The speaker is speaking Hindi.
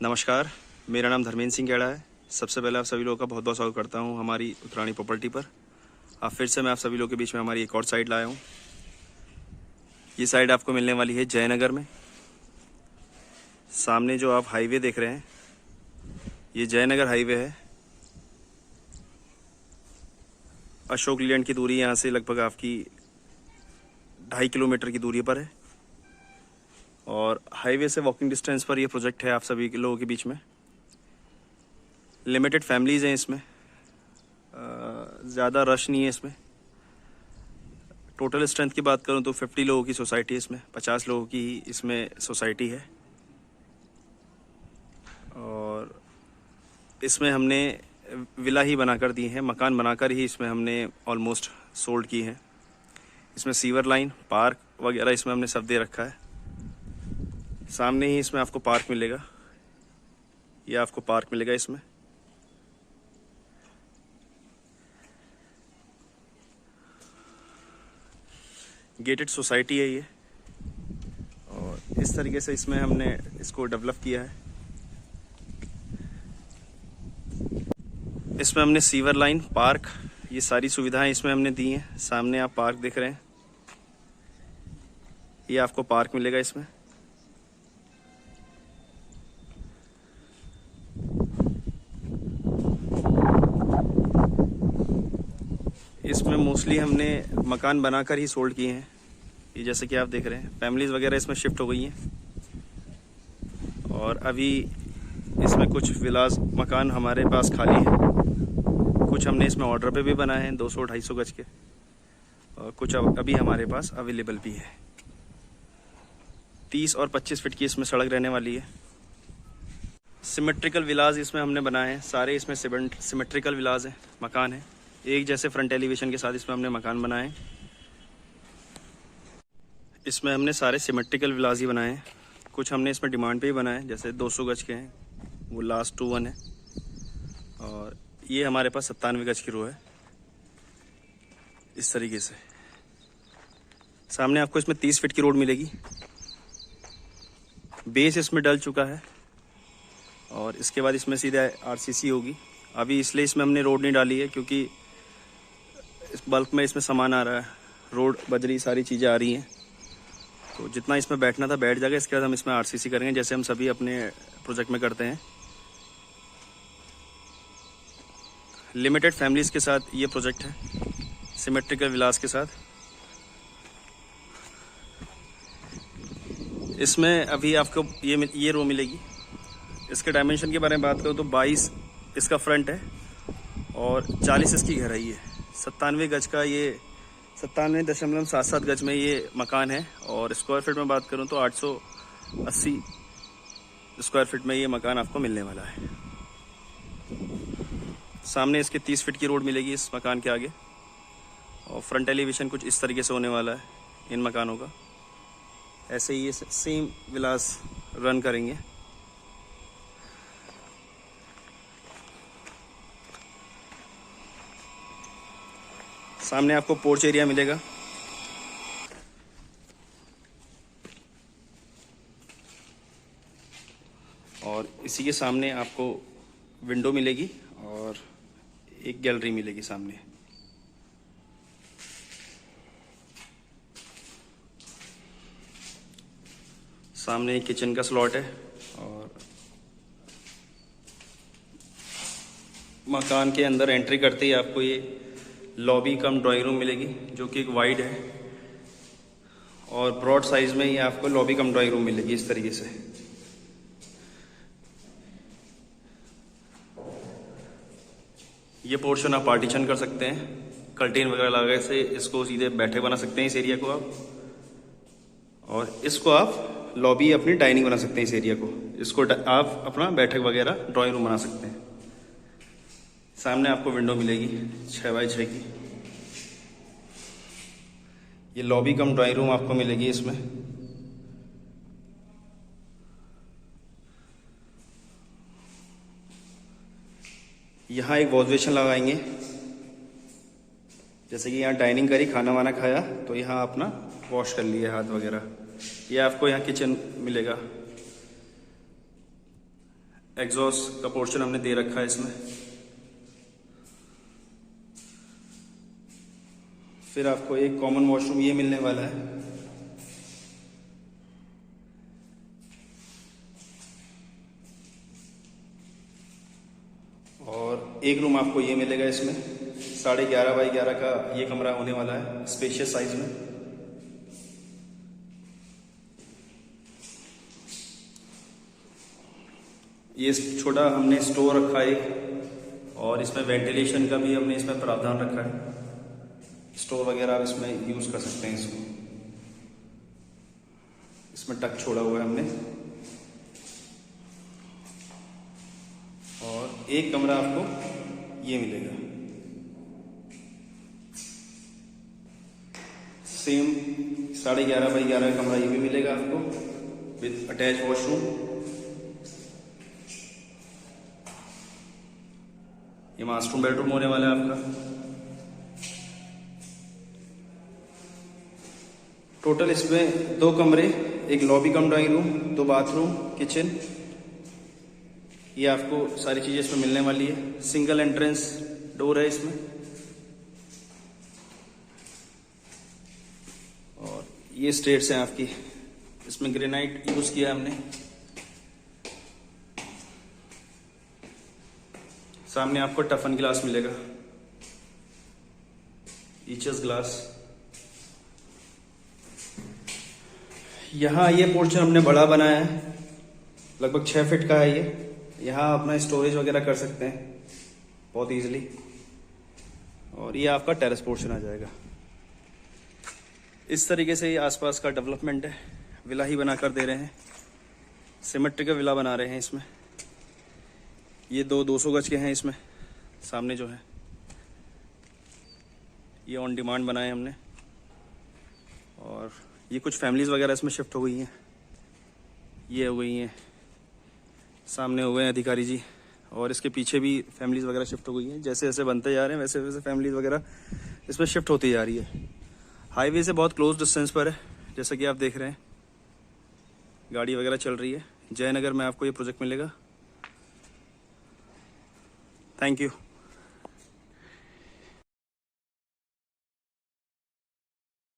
नमस्कार, मेरा नाम धर्मेंद्र सिंह गेड़ा है। सबसे पहले आप सभी लोगों का बहुत बहुत स्वागत करता हूं हमारी उत्तरानी प्रॉपर्टी पर। अब फिर से मैं आप सभी लोगों के बीच में हमारी एक और साइड लाया हूं। ये साइड आपको मिलने वाली है जयनगर में। सामने जो आप हाईवे देख रहे हैं, ये जयनगर हाईवे है। अशोक लीलैंड की दूरी यहाँ से लगभग आपकी 2.5 किलोमीटर की दूरी पर है और हाईवे से वॉकिंग डिस्टेंस पर ये प्रोजेक्ट है आप सभी लोगों के बीच में। लिमिटेड फैमिलीज़ हैं इसमें, ज़्यादा रश नहीं है इसमें। टोटल स्ट्रेंथ की बात करूं तो 50 लोगों की सोसाइटी है इसमें, 50 लोगों की इसमें सोसाइटी है। और इसमें हमने विला ही बनाकर दी है, मकान बनाकर ही इसमें हमने ऑलमोस्ट सोल्ड की है। इसमें सीवर लाइन, पार्क वगैरह इसमें हमने सब दे रखा है। सामने ही इसमें आपको पार्क मिलेगा, ये आपको पार्क मिलेगा इसमें। गेटेड सोसाइटी है ये और इस तरीके से इसमें हमने इसको डेवलप किया है। इसमें हमने सीवर लाइन, पार्क, ये सारी सुविधाएं इसमें हमने दी हैं। सामने आप पार्क देख रहे हैं, ये आपको पार्क मिलेगा इसमें। इसमें मोस्टली हमने मकान बनाकर ही सोल्ड किए हैं। ये जैसे कि आप देख रहे हैं, फैमिलीज़ वगैरह इसमें शिफ्ट हो गई हैं और अभी इसमें कुछ विलास मकान हमारे पास खाली हैं। कुछ हमने इसमें ऑर्डर पे भी बनाए हैं 200-250 गज के, और कुछ अभी हमारे पास अवेलेबल भी है। 30 और 25 फीट की इसमें सड़क रहने वाली है। सिमेट्रिकल विलास इसमें हमने बनाए हैं, सारे इसमें सिमेट्रिकल विलास हैं, मकान हैं एक जैसे फ्रंट एलिवेशन के साथ इसमें हमने मकान बनाए। इसमें हमने सारे सिमेट्रिकल विलास ही बनाए हैं। कुछ हमने इसमें डिमांड पे ही बनाए, जैसे 200 गज के हैं, वो लास्ट 2-1 है। और ये हमारे पास 97 गज की रो है। इस तरीके से सामने आपको इसमें 30 फीट की रोड मिलेगी। बेस इसमें डल चुका है और इसके बाद इसमें सीधा आरसीसी होगी। अभी इसलिए इसमें हमने रोड नहीं डाली है क्योंकि इस बल्क में इसमें सामान आ रहा है, रोड, बजरी, सारी चीज़ें आ रही हैं, तो जितना इसमें बैठना था बैठ जाएगा। इसके बाद हम इसमें आरसीसी करेंगे जैसे हम सभी अपने प्रोजेक्ट में करते हैं। लिमिटेड फैमिलीज़ के साथ ये प्रोजेक्ट है, सिमेट्रिकल विलास के साथ। इसमें अभी आपको ये रो मिलेगी। इसके डायमेंशन के बारे में बात करूँ तो 22 इसका फ्रंट है और 40 इसकी गहराई है। 97 गज का, ये 97.77 गज में ये मकान है। और स्क्वायर फीट में बात करूं तो 880 स्क्वायर फीट में ये मकान आपको मिलने वाला है। सामने इसके 30 फीट की रोड मिलेगी इस मकान के आगे और फ्रंट एलिवेशन कुछ इस तरीके से होने वाला है इन मकानों का। ऐसे ही ये सेम विलास रन करेंगे। सामने आपको पोर्च एरिया मिलेगा। और इसी के सामने आपको विंडो मिलेगी और एक गैलरी मिलेगी सामने। सामने एक किचन का स्लॉट है और मकान के अंदर एंट्री करते ही आपको ये लॉबी कम ड्राइंग रूम मिलेगी, जो कि एक वाइड है और ब्रॉड साइज में ही आपको लॉबी कम ड्राइंग रूम मिलेगी इस तरीके से। ये पोर्शन आप पार्टीशन कर सकते हैं, कर्टेन वगैरह लगा से इसको सीधे बैठे बना सकते हैं इस एरिया को आप, और इसको आप लॉबी अपनी डाइनिंग बना सकते हैं। इस एरिया को इसको आप अपना बैठक वगैरह ड्राइंग रूम बना सकते हैं। सामने आपको विंडो मिलेगी 6x6 की। ये लॉबी कम ड्राइंग रूम आपको मिलेगी इसमें। यहाँ एक वॉश बेसिन लगाएंगे, जैसे कि यहाँ डाइनिंग करी, खाना वाना खाया तो यहाँ अपना वॉश कर लिए हाथ वगैरह। ये आपको यहाँ किचन मिलेगा। एग्जॉस्ट का पोर्शन हमने दे रखा है इसमें। फिर आपको एक कॉमन वॉशरूम ये मिलने वाला है। और एक रूम आपको ये मिलेगा इसमें, 11.5 बाई 11 का ये कमरा होने वाला है, स्पेशियस साइज में। ये छोटा हमने स्टोर रखा है और इसमें वेंटिलेशन का भी हमने इसमें प्रावधान रखा है। स्टोर वगैरह आप इसमें यूज कर सकते हैं इसको। इसमें टक छोड़ा हुआ है हमने। और एक कमरा आपको ये मिलेगा, सेम 11.5 बाई 11 कमरा ये भी मिलेगा आपको विद अटैच वॉशरूम। ये मास्टर बेडरूम होने वाला है आपका। टोटल इसमें 2 कमरे, एक लॉबी कम ड्राइंग रूम, 2 बाथरूम, किचन, ये आपको सारी चीजें इसमें मिलने वाली है। सिंगल एंट्रेंस डोर है इसमें। और ये स्टेयर्स हैं आपकी, इसमें ग्रेनाइट यूज किया हमने। सामने आपको टफन ग्लास मिलेगा, ईचस ग्लास। यहाँ ये पोर्शन हमने बड़ा बनाया है, लगभग 6 फीट का है ये। यहाँ अपना स्टोरेज वगैरह कर सकते हैं बहुत इजीली। और ये आपका टेरेस पोर्शन आ जाएगा। इस तरीके से ये आसपास का डेवलपमेंट है। विला ही बनाकर दे रहे हैं, सिमेट्रिकल विला बना रहे हैं इसमें। ये 200 गज के हैं इसमें। सामने जो है ये ऑन डिमांड बनाए हमने। और ये कुछ फैमिलीज वगैरह इसमें शिफ्ट हो गई हैं। ये हो गई हैं, सामने हो गए हैं अधिकारी जी। और इसके पीछे भी फैमिलीज वगैरह शिफ्ट हो गई हैं। जैसे जैसे बनते जा रहे हैं वैसे वैसे फैमिलीज वगैरह इसमें शिफ्ट होती जा रही है। हाईवे से बहुत क्लोज डिस्टेंस पर है, जैसा कि आप देख रहे हैं गाड़ी वगैरह चल रही है। जयनगर में आपको ये प्रोजेक्ट मिलेगा। Thank you.